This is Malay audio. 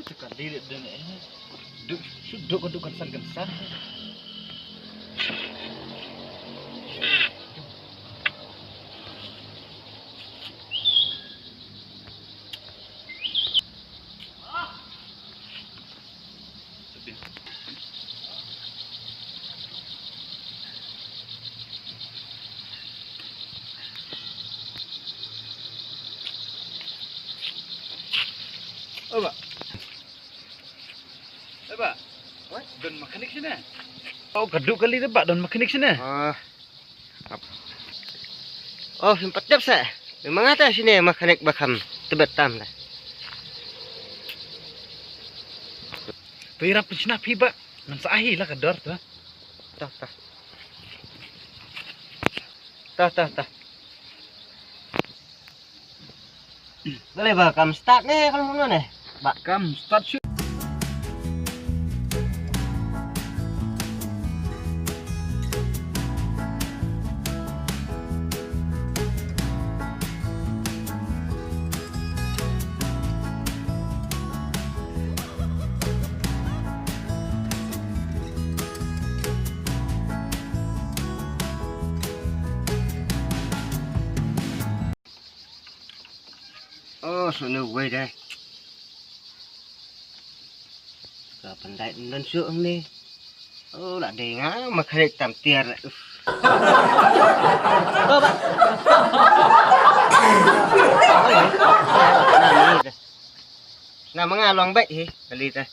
cakap lirik dan ini. Duduk gensan-gensan. Oh, Pak. Pak. What? Don mekanik sini. Oh, geduk kali tu, Pak. Don mekanik sini. Oh, sempat jap saya. Memang ada sini mekanik bakam tebetam dah. Pirap sini pi, Pak. Nan saahi lah kedor tu. Tah. Boleh bakam start nih kalau mau nih. Bakam start shoot. Oh, sudah gue dah. Kapan dah nan suang ni? Oh, nak dengar mekanik tamtiar. Oh, Pak. Nah, mengalong baik kali dah.